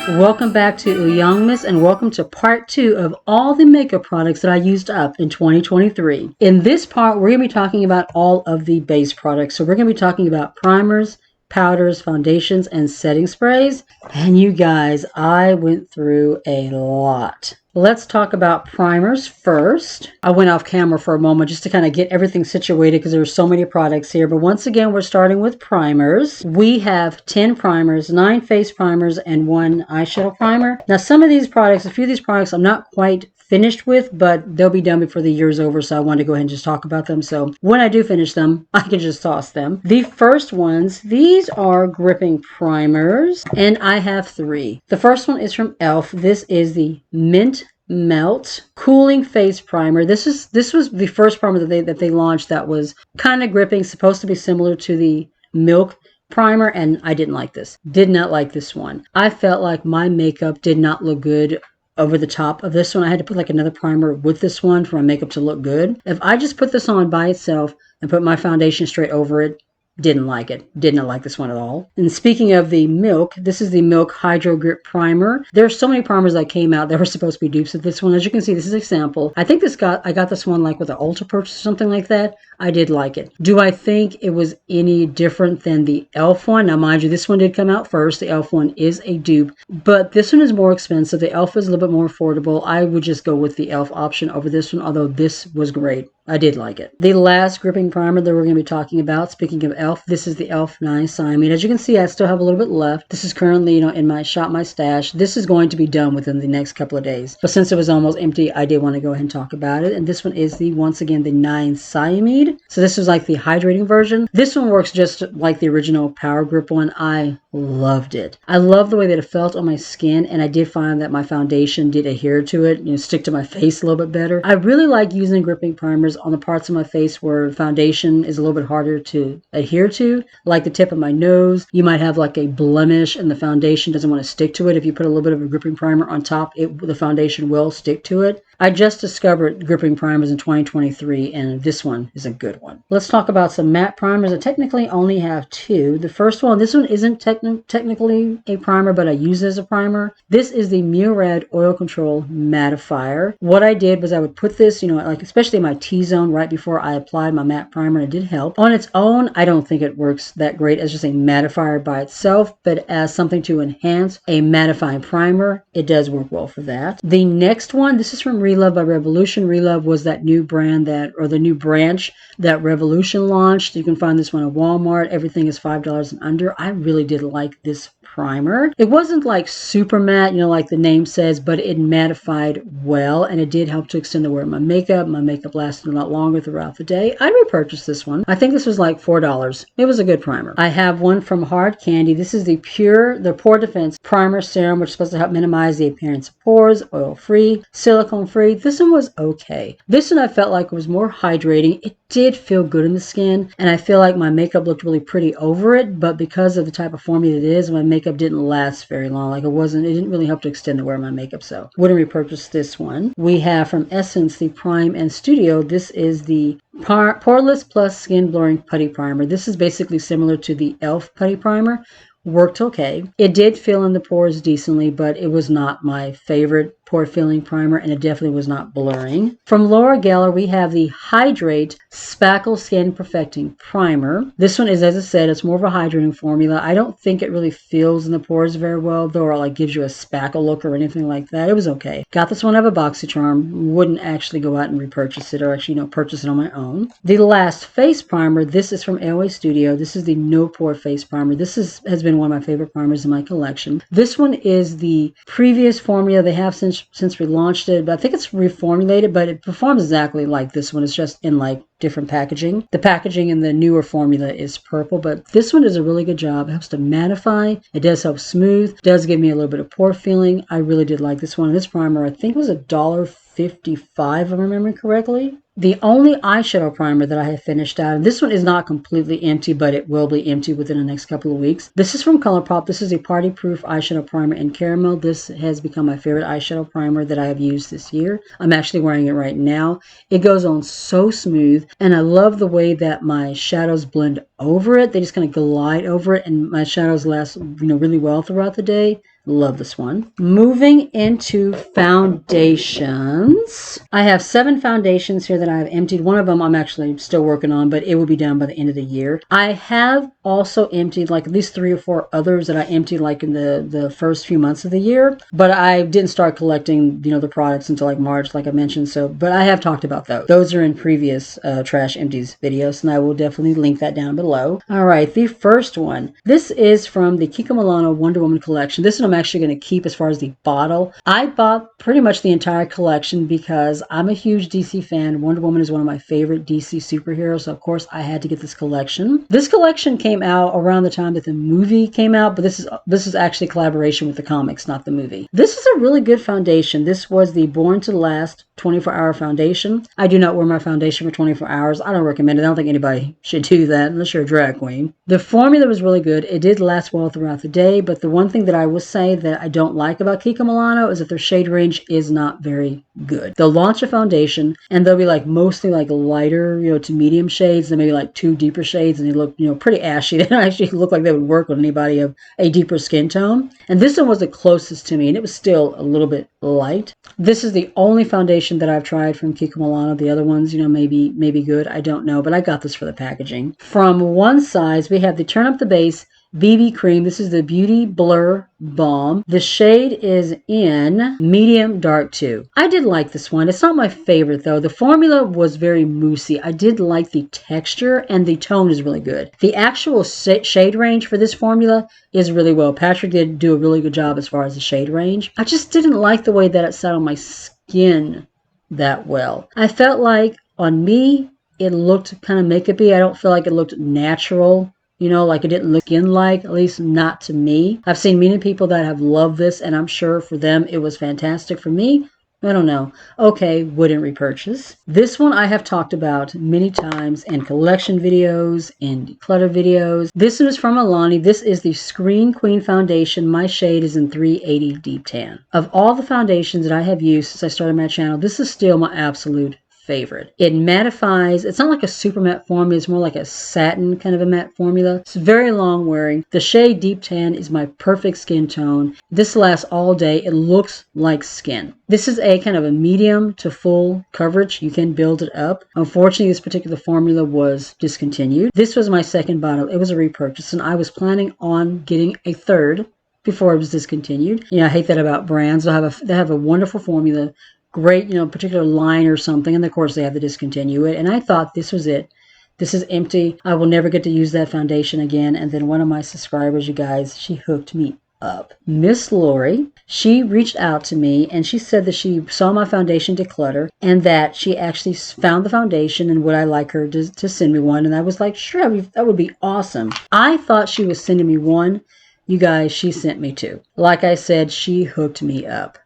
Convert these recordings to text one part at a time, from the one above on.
Welcome back to Ulzzangmas and welcome to part 2 of all the makeup products that I used up in 2023. In this part, we're going to be talking about all of the base products. So we're going to be talking about primers, powders, foundations, and setting sprays. And you guys, I went through a lot. Let's talk about primers first. I went off camera for a moment just to kind of get everything situated because there were so many products here. But once again, we're starting with primers. We have 10 primers, 9 face primers, and 1 eyeshadow primer. Now, some of these products, a few of these products I'm not quite finished with, but they'll be done before the year's over, so I wanted to go ahead and just talk about them. So when I do finish them, I can just toss them. The first ones, these are gripping primers, and I have 3. The first one is from e.l.f. This is the Mint Melt Cooling Face Primer. This was the first primer that they launched that was kind of gripping, supposed to be similar to the Milk primer, and I didn't like this. Did not like this one. I felt like my makeup did not look good over the top of this one. I had to put like another primer with this one for my makeup to look good. If I just put this on by itself and put my foundation straight over it, didn't like it. Did not like this one at all. And speaking of the Milk, this is the Milk Hydro Grip Primer. There's so many primers that came out that were supposed to be dupes of this one. As you can see, this is a sample. I think I got this one like with an Ulta purchase or something like that. I did like it. Do I think it was any different than the e.l.f. one? Now, mind you, this one did come out first. The e.l.f. one is a dupe, but this one is more expensive. The e.l.f. is a little bit more affordable. I would just go with the e.l.f. option over this one, although this was great. I did like it. The last gripping primer that we're going to be talking about, speaking of e.l.f., this is the e.l.f. Niacinamide. As you can see, I still have a little bit left. This is currently, in my shop, my stash. This is going to be done within the next couple of days. But since it was almost empty, I did want to go ahead and talk about it. And this one is once again, the Niacinamide. So this is like the hydrating version. This one works just like the original Power Grip one. I loved it. I love the way that it felt on my skin, and I did find that my foundation did adhere to it, stick to my face a little bit better. I really like using gripping primers on the parts of my face where foundation is a little bit harder to adhere to, like the tip of my nose. You might have like a blemish and the foundation doesn't want to stick to it. If you put a little bit of a gripping primer on top, the foundation will stick to it. I just discovered gripping primers in 2023, and this one is a good one. Let's talk about some matte primers. I technically only have 2. The first one, this one isn't technically a primer, but I use it as a primer. This is the Murad Oil Control Mattifier. What I did was I would put this, like especially in my T-zone right before I applied my matte primer, and it did help. On its own, I don't think it works that great as just a mattifier by itself, but as something to enhance a mattifying primer, it does work well for that. The next one, this is from Relove by Revolution. Relove was that new brand the new branch that Revolution launched. You can find this one at Walmart. Everything is $5 and under. I really did like this primer. It wasn't like super matte, like the name says, but it mattified well, and it did help to extend the wear of my makeup. My makeup lasted a lot longer throughout the day. I repurchased this one. I think this was like $4. It was a good primer. I have one from Hard Candy. This is the Pore Defense Primer Serum, which is supposed to help minimize the appearance of pores, oil-free, silicone-free. This one was okay. This one I felt like was more hydrating. It did feel good in the skin, and I feel like my makeup looked really pretty over it, but because of the type of formula it is, my makeup didn't last very long. Like it didn't really help to extend the wear of my makeup, so wouldn't repurchase this one. We have from Essence the Prime and Studio. This is the Poreless Plus Skin Blurring Putty Primer. This is basically similar to the e.l.f. Putty Primer. Worked okay. It did fill in the pores decently, but it was not my favorite pore filling primer, and it definitely was not blurring. From Laura Geller, we have the Hydrate Spackle Skin Perfecting Primer. This one is, as I said, it's more of a hydrating formula. I don't think it really fills in the pores very well, though, or like gives you a spackle look or anything like that. It was okay. Got this one out of a BoxyCharm. Wouldn't actually go out and repurchase it, or actually, purchase it on my own. The last face primer, this is from Airway Studio. This is the No Pore Face Primer. This has been one of my favorite primers in my collection. This one is the previous formula they have since we launched it, but I think it's reformulated, but it performs exactly like this one. It's just in like different packaging. The packaging in the newer formula is purple, but this one does a really good job. It helps to mattify. It does help smooth. It does give me a little bit of pore feeling. I really did like this one. This primer, I think, was $1.55, if I remember correctly. The only eyeshadow primer that I have finished out, and this one is not completely empty, but it will be empty within the next couple of weeks. This is from Colourpop. This is a Party Proof eyeshadow primer in caramel. This has become my favorite eyeshadow primer that I have used this year. I'm actually wearing it right now. It goes on so smooth, and I love the way that my shadows blend over it. They just kind of glide over it, and my shadows last, really well throughout the day. Love this one. Moving into foundations. I have 7 foundations here that I have emptied. One of them I'm actually still working on, but it will be done by the end of the year. I have also emptied like at least 3 or 4 others that I emptied like in the first few months of the year, but I didn't start collecting, the products until like March, like I mentioned. So, but I have talked about those. Those are in previous trash empties videos, and I will definitely link that down below. All right, the first one. This is from the Kiko Milano Wonder Woman collection. This one I'm actually going to keep as far as the bottle. I bought pretty much the entire collection because I'm a huge DC fan. Wonder Woman is one of my favorite DC superheroes, so of course I had to get this collection. This collection came out around the time that the movie came out, but this is actually a collaboration with the comics, not the movie. This is a really good foundation. This was the Born to Last 24-hour foundation. I do not wear my foundation for 24 hours. I don't recommend it. I don't think anybody should do that unless you're a drag queen. The formula was really good. It did last well throughout the day, but the one thing that I will say that I don't like about Kiko Milano is that their shade range is not very good. They'll launch a foundation and they'll be like mostly like lighter, to medium shades, then maybe like 2 deeper shades, and they look, pretty ashy. They don't actually look like they would work on anybody of a deeper skin tone. And this one was the closest to me, and it was still a little bit light. This is the only foundation that I've tried from Kiko Milano. The other ones, maybe good. I don't know, but I got this for the packaging. From one side, we have the Turn Up the Base BB Cream. This is the Beauty Blur Balm. The shade is in Medium Dark 2. I did like this one. It's not my favorite though. The formula was very moussey. I did like the texture, and the tone is really good. The actual shade range for this formula is really well. Patrick did do a really good job as far as the shade range. I just didn't like the way that it sat on my skin that well. I felt like on me, it looked kind of makeup-y. I don't feel like it looked natural. Like it didn't look skin-like, at least not to me. I've seen many people that have loved this, and I'm sure for them it was fantastic. For me, I don't know. Okay, wouldn't repurchase. This one I have talked about many times in collection videos, in declutter videos. This one is from Alani. This is the Screen Queen Foundation. My shade is in 380 Deep Tan. Of all the foundations that I have used since I started my channel, this is still my absolute favorite. It mattifies. It's not like a super matte formula. It's more like a satin kind of a matte formula. It's very long wearing. The shade Deep Tan is my perfect skin tone. This lasts all day. It looks like skin. This is a kind of a medium to full coverage. You can build it up. Unfortunately, this particular formula was discontinued. This was my second bottle. It was a repurchase, and I was planning on getting a third before it was discontinued. I hate that about brands. They have a wonderful formula. Great, particular line or something, and of course they have to discontinue it. And I thought this was it. This is empty. I will never get to use that foundation again. And then one of my subscribers, you guys, she hooked me up. Miss Lori, she reached out to me and she said that she saw my foundation declutter and that she actually found the foundation and would I like her to send me one. And I was like, sure, that would be awesome. I thought she was sending me one. You guys, she sent me 2. Like I said, she hooked me up.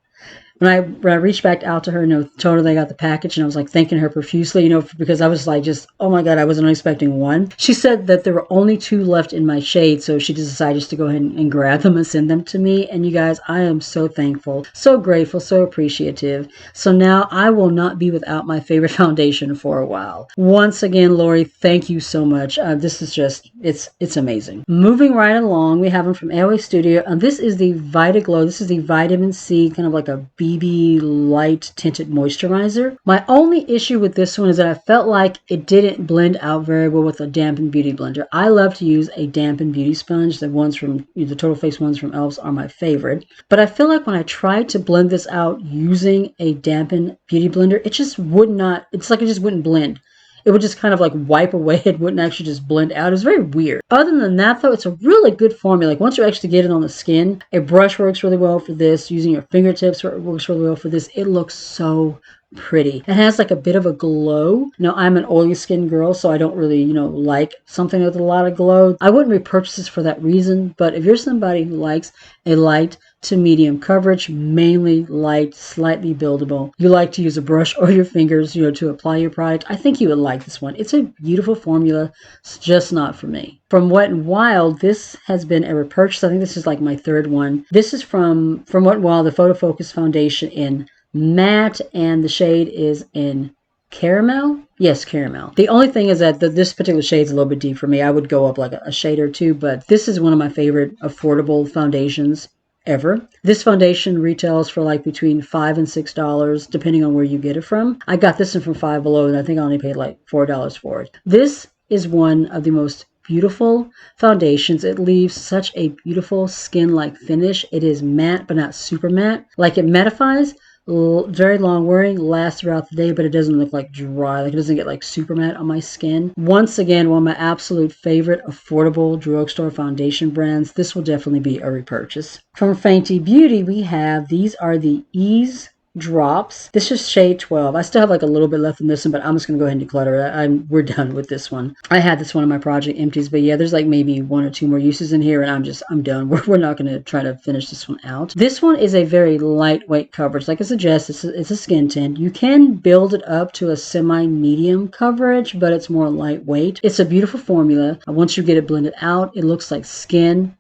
When I reached back out to her and told her they got the package, and I was like thanking her profusely, because I was like oh my God, I wasn't expecting one. She said that there were only 2 left in my shade, so she just decided just to go ahead and grab them and send them to me. And you guys, I am so thankful, so grateful, so appreciative. So now I will not be without my favorite foundation for a while. Once again, Lori, thank you so much. This is just, it's amazing. Moving right along, we have them from AOA Studio. This is the Vita Glow. This is the Vitamin C, kind of like a BB light tinted moisturizer. My only issue with this one is that I felt like it didn't blend out very well with a dampened beauty blender. I love to use a dampened beauty sponge. The ones from the Total Face ones from Elf are my favorite. But I feel like when I tried to blend this out using a dampened beauty blender, it just would not, it's like it just wouldn't blend. It would just kind of like wipe away. It wouldn't actually just blend out. It was very weird. Other than that, though, it's a really good formula. Like once you actually get it on the skin, a brush works really well for this. Using your fingertips works really well for this. It looks so pretty. It has like a bit of a glow. Now, I'm an oily skin girl, so I don't really, like something with a lot of glow. I wouldn't repurchase this for that reason, but if you're somebody who likes a light to medium coverage, mainly light, slightly buildable, you like to use a brush or your fingers, to apply your product, I think you would like this one. It's a beautiful formula. It's just not for me. From Wet n Wild, this has been a repurchase. I think this is like my third one. This is from Wet n Wild, the Photo Focus Foundation in matte, and the shade is in caramel. Yes, caramel. The only thing is that this particular shade is a little bit deep for me. I would go up like a shade or two, but this is one of my favorite affordable foundations ever. This foundation retails for like between $5 and $6, depending on where you get it from. I got this one from Five Below, and I think I only paid like $4 for it. This is one of the most beautiful foundations. It leaves such a beautiful skin-like finish. It is matte, but not super matte. Like it mattifies, very long wearing, lasts throughout the day, but it doesn't look like dry. Like it doesn't get like super matte on my skin. Once again, one of my absolute favorite affordable drugstore foundation brands. This will definitely be a repurchase. From Fenty Beauty, we have, these are the Ease Drops. This is shade 12. I still have like a little bit left in this one, but I'm just going to go ahead and declutter it. We're done with this one. I had this one in my project Empties, but yeah, there's like maybe 1 or 2 more uses in here, and I'm done. We're not going to try to finish this one out. This one is a very lightweight coverage. Like I suggest, it's a skin tint. You can build it up to a semi-medium coverage, but it's more lightweight. It's a beautiful formula. Once you get it blended out, it looks like skin.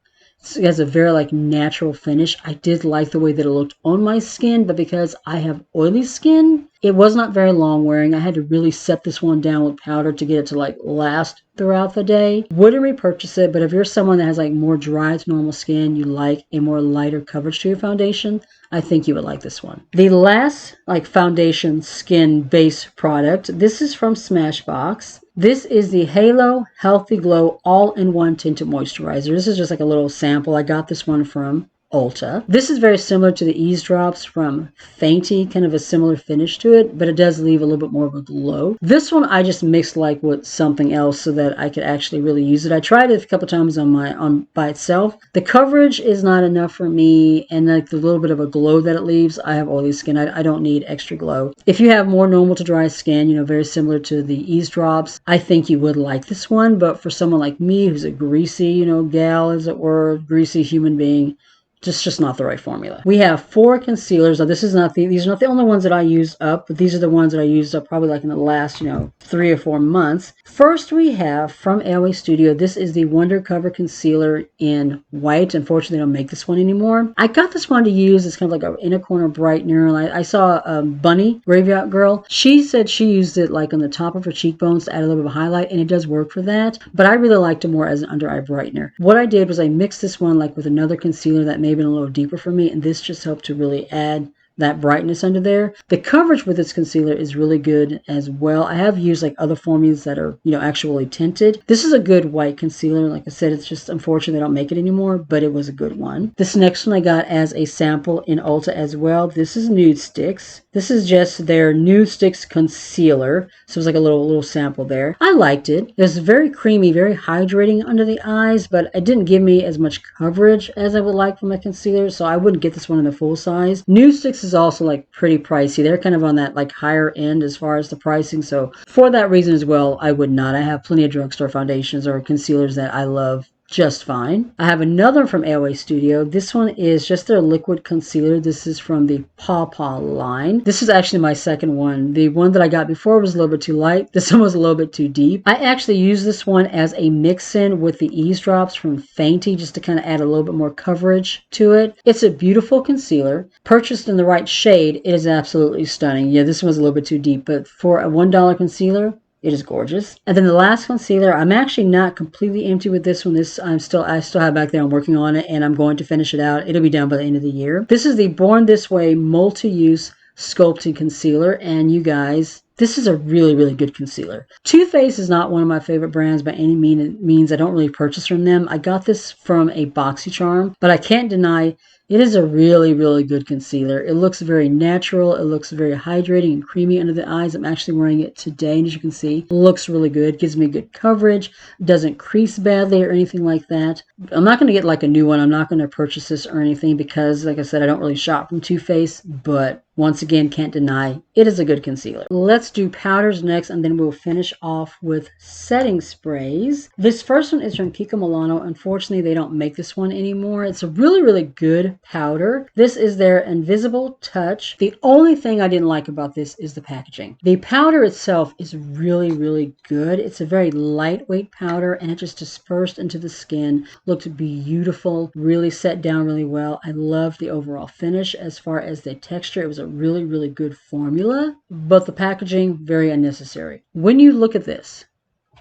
It has a very like natural finish. I did like the way that it looked on my skin, but because I have oily skin, it was not very long wearing. I had to really set this one down with powder to get it to like last throughout the day. Wouldn't repurchase it, but if you're someone that has like more dry to normal skin, you like a more lighter coverage to your foundation, I think you would like this one. The last like foundation skin base product, this is from Smashbox. This is the Halo Healthy Glow All-in-One Tinted Moisturizer. This is just like a little sample. I got this one from Ulta. This is very similar to the Ease Drops from Fenty, kind of a similar finish to it, but it does leave a little bit more of a glow. This one I just mixed like with something else so that I could actually really use it. I tried it a couple times by itself. The coverage is not enough for me, and like the little bit of a glow that it leaves, I have oily skin. I don't need extra glow. If you have more normal to dry skin, very similar to the Ease Drops, I think you would like this one. But for someone like me who's a greasy, gal, as it were, greasy human being, just not the right formula. We have 4 concealers. Now, these are not the only ones that I used up, but these are the ones that I used up probably like in the last, 3 or 4 months. First, we have from LA Studio. This is the Wonder Cover Concealer in white. Unfortunately, they don't make this one anymore. I got this one to use. It's kind of like an inner corner brightener. I saw Bunny, Graveyard Girl. She said she used it like on the top of her cheekbones to add a little bit of a highlight, and it does work for that. But I really liked it more as an under eye brightener. What I did was I mixed this one like with another concealer that maybe a little deeper for me, and this just helped to really add that brightness under there. The coverage with this concealer is really good as well. I have used like other formulas that are, actually tinted. This is a good white concealer. Like I said, it's just unfortunate they don't make it anymore, but it was a good one. This next one I got as a sample in Ulta as well. This is Nude Sticks. This is just their Nude Sticks concealer. So it's like a little sample there. I liked it. It was very creamy, very hydrating under the eyes, but it didn't give me as much coverage as I would like from a concealer, so I wouldn't get this one in the full size. Nude Sticks is also like pretty pricey. They're kind of on that like higher end as far as the pricing, so for that reason as well, I would not. I have plenty of drugstore foundations or concealers that I love just fine. I have another from LA Studio. This one is just their liquid concealer. This is from the Paw line. This is actually my second one. The one that I got before was a little bit too light. This one was a little bit too deep. I actually use this one as a mix-in with the Ease Drops from Fenty just to kind of add a little bit more coverage to it. It's a beautiful concealer. Purchased in the right shade, it is absolutely stunning. Yeah, this one was a little bit too deep, but for a $1 concealer, it is gorgeous. And then the last concealer, I'm actually not completely empty with this one. I still have back there. I'm working on it, and I'm going to finish it out. It'll be done by the end of the year. This is the Born This Way Multi-Use Sculpting Concealer, and you guys, this is a really, really good concealer. Too Faced is not one of my favorite brands by any means. I don't really purchase from them. I got this from a BoxyCharm, but I can't deny It is a really, really good concealer. It looks very natural. It looks very hydrating and creamy under the eyes. I'm actually wearing it today, and as you can see, it looks really good. Gives me good coverage. Doesn't crease badly or anything like that. I'm not going to get like a new one. I'm not going to purchase this or anything because, like I said, I don't really shop from Too Faced, but once again, can't deny it is a good concealer. Let's do powders next, and then we'll finish off with setting sprays. This first one is from Kiko Milano. Unfortunately, they don't make this one anymore. It's a really, really good powder. This is their Invisible Touch. The only thing I didn't like about this is the packaging. The powder itself is really, really good. It's a very lightweight powder, and it just dispersed into the skin. Looks beautiful, really set down really well. I love the overall finish. As far as the texture, it was a really, really good formula, but the packaging, very unnecessary. When you look at this,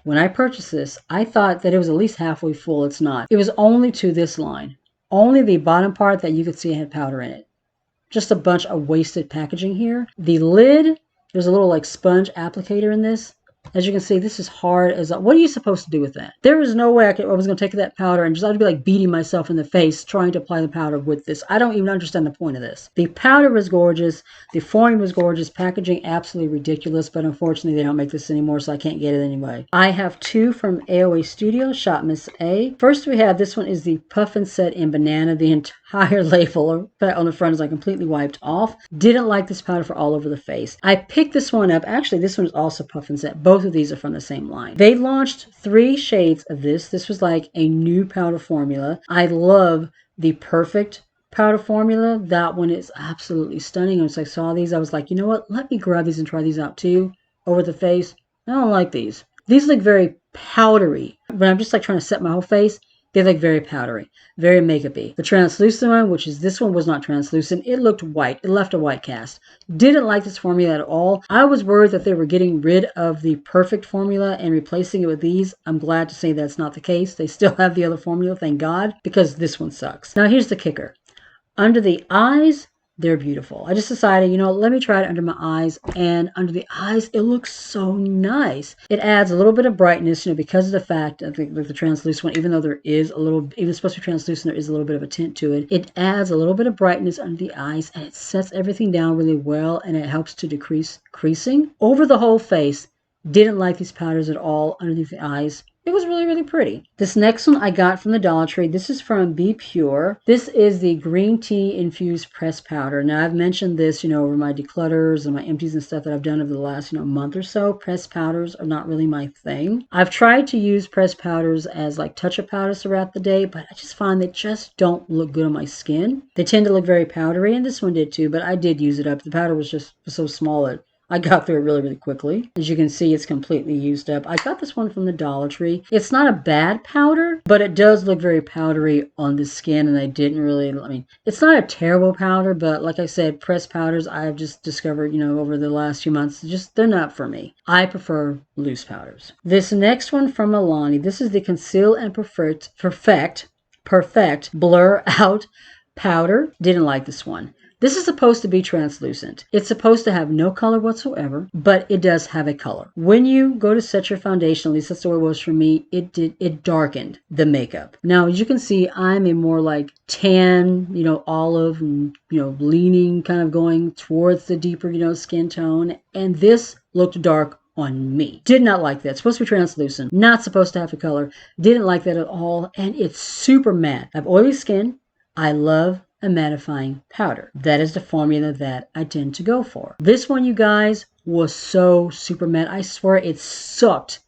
when I purchased this, I thought that it was at least halfway full. It's not. It was only to this line. Only the bottom part that you could see had powder in it. Just a bunch of wasted packaging here. The lid, there's a little like sponge applicator in this. As you can see, this is hard as what are you supposed to do with that? There is no way I was going to take that powder and just I'd be like beating myself in the face trying to apply the powder with this. I don't even understand the point of this. The powder was gorgeous. The formula was gorgeous. Packaging absolutely ridiculous, but unfortunately they don't make this anymore, so I can't get it anyway. I have two from AOA Studio, Shop Miss A. First we have, this one is the Puffin Set in Banana. The entire label on the front is like completely wiped off. Didn't like this powder for all over the face. I picked this one up. Actually, this one is also Puffin Set. Both of these are from the same line. They launched 3 shades of this. This was like a new powder formula. I love the Perfect powder formula. That one is absolutely stunning. Once I saw these, I was like, you know what? Let me grab these and try these out too over the face. I don't like these. These look very powdery. When I'm just like trying to set my whole face, they look very powdery, very makeup-y. The translucent one, which is this one, was not translucent. It looked white. It left a white cast. Didn't like this formula at all. I was worried that they were getting rid of the Perfect formula and replacing it with these. I'm glad to say that's not the case. They still have the other formula, thank God, because this one sucks. Now here's the kicker. Under the eyes, they're beautiful. I just decided, you know, let me try it under my eyes, and under the eyes, it looks so nice. It adds a little bit of brightness, you know, because of the fact, I think with the translucent one, even though there is a little, even it's supposed to be translucent, there is a little bit of a tint to it. It adds a little bit of brightness under the eyes, and it sets everything down really well, and it helps to decrease creasing. Over the whole face, didn't like these powders at all underneath the eyes. It was really, really pretty. This next one I got from the Dollar Tree. This is from Be Pure. This is the green tea infused pressed powder. Now, I've mentioned this, you know, over my declutters and my empties and stuff that I've done over the last, you know, month or so. Pressed powders are not really my thing. I've tried to use pressed powders as like touch-up powders throughout the day, but I just find they just don't look good on my skin. They tend to look very powdery, and this one did too, but I did use it up. The powder was just so small that I got through it really, really quickly. As you can see, it's completely used up. I got this one from the Dollar Tree. It's not a bad powder, but it does look very powdery on the skin, and I didn't really, I mean, it's not a terrible powder, but like I said, pressed powders, I've just discovered, you know, over the last few months, just, they're not for me. I prefer loose powders. This next one from Milani, this is the Conceal and Perfect Blur Out Powder. Didn't like this one. This is supposed to be translucent. It's supposed to have no color whatsoever, but it does have a color. When you go to set your foundation, at least that's the way it was for me, it darkened the makeup. Now, as you can see, I'm a more like tan, you know, olive, and, you know, leaning, kind of going towards the deeper, you know, skin tone. And this looked dark on me. Did not like that. It's supposed to be translucent. Not supposed to have a color. Didn't like that at all. And it's super matte. I have oily skin. I love a mattifying powder. That is the formula that I tend to go for. This one, you guys, was so super matte. I swear it sucked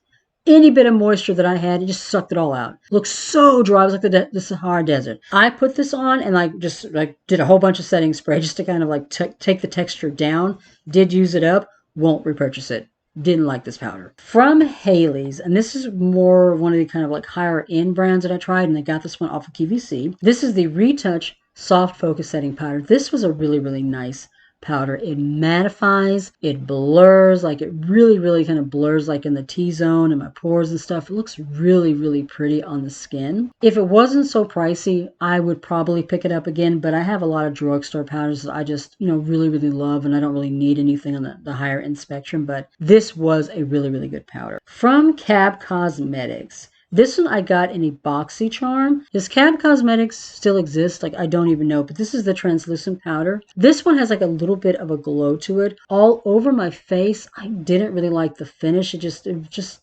any bit of moisture that I had. It just sucked it all out. Looked so dry. It was like the Sahara Desert. I put this on and like just like did a whole bunch of setting spray just to kind of like take the texture down. Did use it up. Won't repurchase it. Didn't like this powder. From Haley's, and this is more one of the kind of like higher end brands that I tried, and I got this one off of QVC. This is the Retouch Soft Focus Setting Powder. This was a really, really nice powder. It mattifies, it blurs, like it really, really kind of blurs like in the T-zone and my pores and stuff. It looks really, really pretty on the skin. If it wasn't so pricey, I would probably pick it up again, but I have a lot of drugstore powders that I just, you know, really, really love, and I don't really need anything on the higher end spectrum, but this was a really, really good powder. From Cab Cosmetics, This one I got in a boxy charm. Does Cab Cosmetics still exist? Like, I don't even know, but this is the translucent powder. This one has like a little bit of a glow to it. All over my face, I didn't really like the finish. It just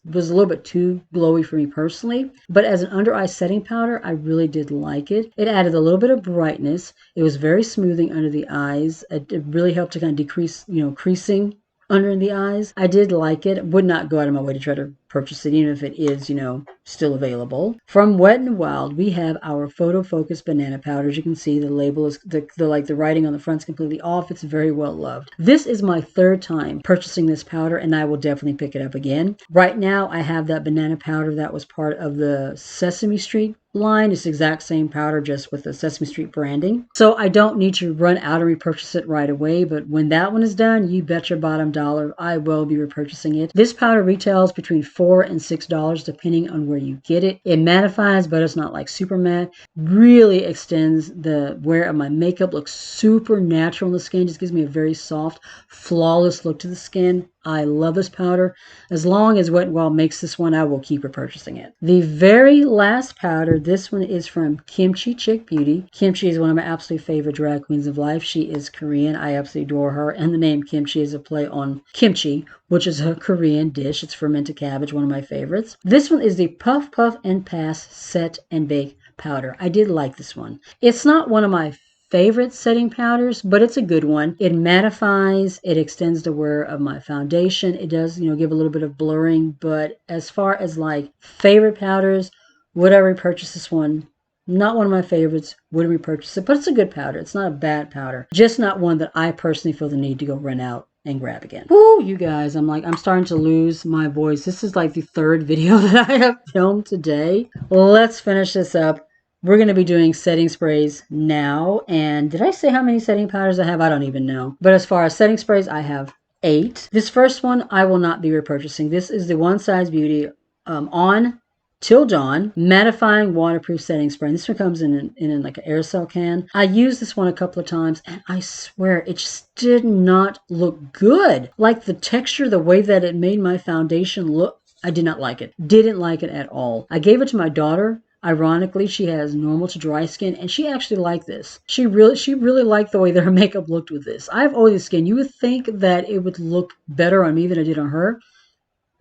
was a little bit too glowy for me personally. But as an under eye setting powder, I really did like it. It added a little bit of brightness. It was very smoothing under the eyes. It really helped to kind of decrease, creasing under the eyes. I did like it. Would not go out of my way to try to purchase it, even if it is, still available. From Wet n Wild, we have our Photo Focus Banana Powder. As you can see, the label is the writing on the front's completely off. It's very well loved. This is my third time purchasing this powder, and I will definitely pick it up again. Right now, I have that banana powder that was part of the Sesame Street line. It's the exact same powder, just with the Sesame Street branding. So I don't need to run out and repurchase it right away, but when that one is done, you bet your bottom dollar I will be repurchasing it. This powder retails between $4 and $6 depending on where you get it. It mattifies, but it's not like super matte. Really extends the wear of my makeup. Looks super natural in the skin. Just gives me a very soft, flawless look to the skin. I love this powder. As long as Wet n Wild makes this one, I will keep repurchasing it. The very last powder, this one is from Kimchi Chick Beauty. Kimchi is one of my absolute favorite drag queens of life. She is Korean. I absolutely adore her. And the name Kimchi is a play on kimchi, which is a Korean dish. It's fermented cabbage, one of my favorites. This one is the Puff Puff and Pass Set and Bake powder. I did like this one. It's not one of my favorite setting powders, but it's a good one. It mattifies, it extends the wear of my foundation. It does, give a little bit of blurring, but as far as like favorite powders, would I repurchase this one? Not one of my favorites. Would repurchase it, but it's a good powder. It's not a bad powder. Just not one that I personally feel the need to go run out and grab again. Woo, you guys, I'm starting to lose my voice. This is like the third video that I have filmed today. Let's finish this up. We're going to be doing setting sprays now. And did I say how many setting powders I have? I don't even know. But as far as setting sprays, I have 8. This first one, I will not be repurchasing. This is the One Size Beauty On Till Dawn mattifying waterproof setting spray. And this one comes in like an aerosol can. I used this one a couple of times, and I swear it just did not look good. Like the texture, the way that it made my foundation look, I did not like it. Didn't like it at all. I gave it to my daughter. Ironically, she has normal to dry skin, and she actually liked this. She really liked the way that her makeup looked with this. I have oily skin. You would think that it would look better on me than it did on her.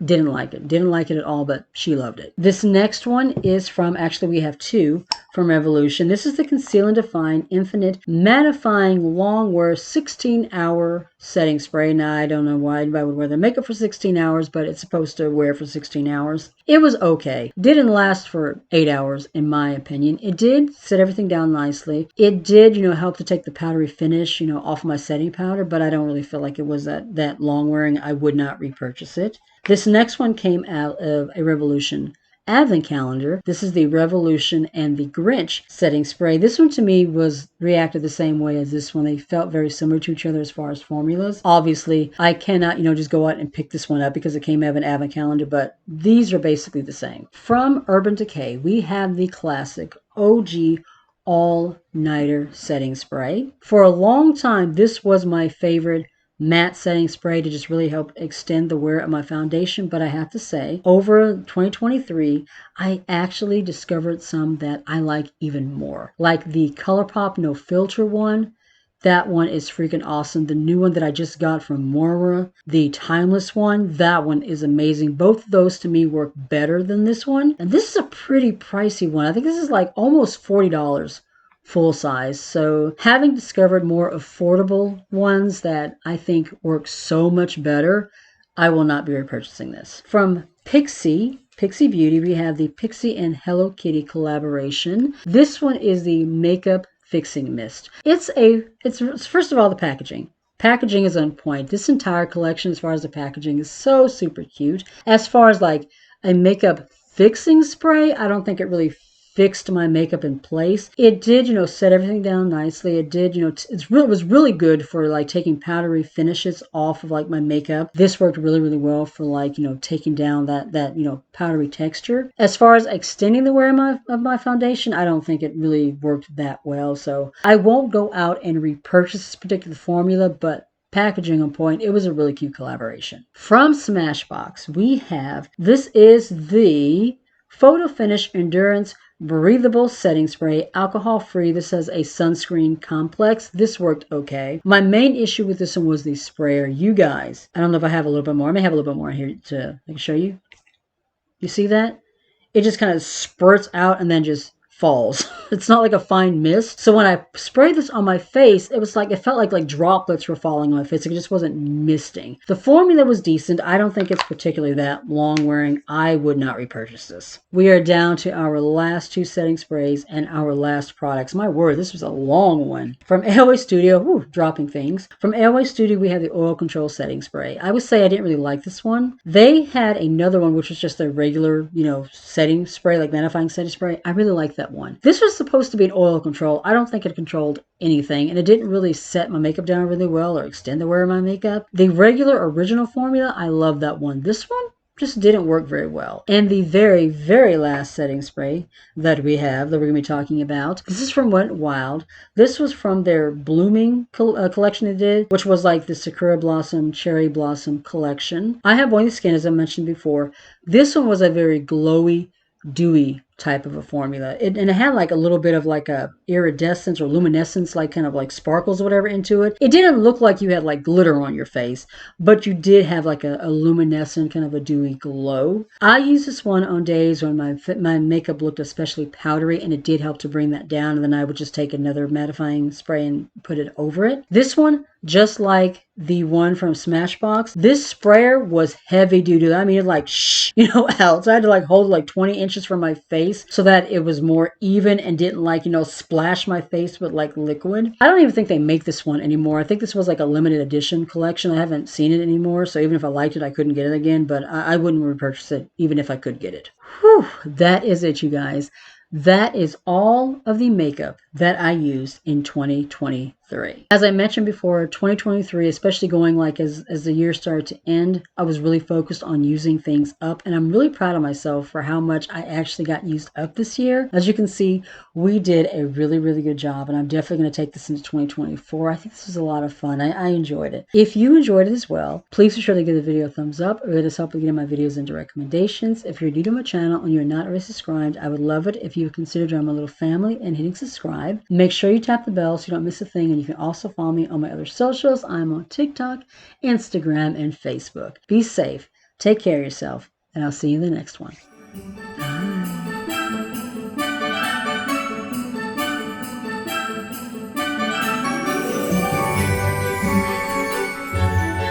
Didn't like it. Didn't like it at all, but she loved it. This next one is from, actually we have 2 from Revolution. This is the Conceal and Define Infinite Mattifying Long Wear 16-Hour Setting Spray. Now, I don't know why anybody would wear their makeup for 16 hours, but it's supposed to wear for 16 hours. It was okay. Didn't last for 8 hours, in my opinion. It did set everything down nicely. It did, help to take the powdery finish, off my setting powder, but I don't really feel like it was that long wearing. I would not repurchase it. This next one came out of a Revolution Advent Calendar. This is the Revolution and the Grinch setting spray. This one to me reacted the same way as this one. They felt very similar to each other as far as formulas. Obviously, I cannot, just go out and pick this one up because it came out of an Advent Calendar, but these are basically the same. From Urban Decay, we have the classic OG All-Nighter setting spray. For a long time, this was my favorite matte setting spray to just really help extend the wear of my foundation. But I have to say, over 2023, I actually discovered some that I like even more. Like the Colourpop No Filter one. That one is freaking awesome. The new one that I just got from Moira, the Timeless one, that one is amazing. Both of those to me work better than this one. And this is a pretty pricey one. I think this is like almost $40. Full size. So having discovered more affordable ones that I think work so much better, I will not be repurchasing this. From Pixie Beauty, we have the Pixie and Hello Kitty collaboration. This one is the Makeup Fixing Mist. It's first of all, the packaging. Packaging is on point. This entire collection, as far as the packaging, is so super cute. As far as like a makeup fixing spray, I don't think it really fixed my makeup in place. It did, set everything down nicely. It did, it was really good for like taking powdery finishes off of like my makeup. This worked really, really well for like, taking down that powdery texture. As far as extending the wear of my foundation, I don't think it really worked that well. So I won't go out and repurchase this particular formula, but packaging on point. It was a really cute collaboration. From Smashbox, we have, this is the Photo Finish Endurance Breathable Setting Spray, alcohol free. This has a sunscreen complex. This worked okay. My main issue with this one was the sprayer. You guys, I don't know if I have a little bit more. I may have a little bit more here to I can show you. You see that? It just kind of spurts out and then just falls. It's not like a fine mist. So when I sprayed this on my face, it was like, it felt like droplets were falling on my face. It just wasn't misting. The formula was decent. I don't think it's particularly that long wearing. I would not repurchase this. We are down to our last two setting sprays and our last products. My word, this was a long one. From Airway Studio, dropping things. From Airway Studio, we have the Oil Control Setting Spray. I would say I didn't really like this one. They had another one, which was just a regular, setting spray, like mattifying setting spray. I really like that one. This was supposed to be an oil control. I don't think it controlled anything, and it didn't really set my makeup down really well or extend the wear of my makeup. The regular original formula, I love that one. This one just didn't work very well. And the very, very last setting spray that we have, that we're going to be talking about, this is from Wet Wild. This was from their Blooming collection they did, which was like the Sakura Blossom, Cherry Blossom collection. I have oily skin, as I mentioned before. This one was a very glowy, dewy type of a formula. And it had like a little bit of like a iridescence or luminescence, like kind of like sparkles or whatever into it. It didn't look like you had like glitter on your face, but you did have like a luminescent kind of a dewy glow. I used this one on days when my makeup looked especially powdery, and it did help to bring that down. And then I would just take another mattifying spray and put it over it. This one, just like the one from Smashbox, this sprayer was heavy duty. I mean, it like out. So I had to like hold it like 20 inches from my face so that it was more even and didn't like, splash my face with like liquid. I don't even think they make this one anymore. I think this was like a limited edition collection. I haven't seen it anymore. So even if I liked it, I couldn't get it again, but I wouldn't repurchase it even if I could get it. Whew, that is it, you guys. That is all of the makeup that I used in 2023. As I mentioned before, 2023, especially going like as the year started to end, I was really focused on using things up, and I'm really proud of myself for how much I actually got used up this year. As you can see, we did a really, really good job, and I'm definitely going to take this into 2024. I think this was a lot of fun. I enjoyed it. If you enjoyed it as well, please be sure to give the video a thumbs up. It really does help with getting my videos into recommendations. If you're new to my channel and you're not already subscribed, I would love it if you would consider joining my little family and hitting subscribe. Make sure you tap the bell so you don't miss a thing, and you can also follow me on my other socials. I'm on TikTok, Instagram, and Facebook. Be safe, take care of yourself, and I'll see you in the next one.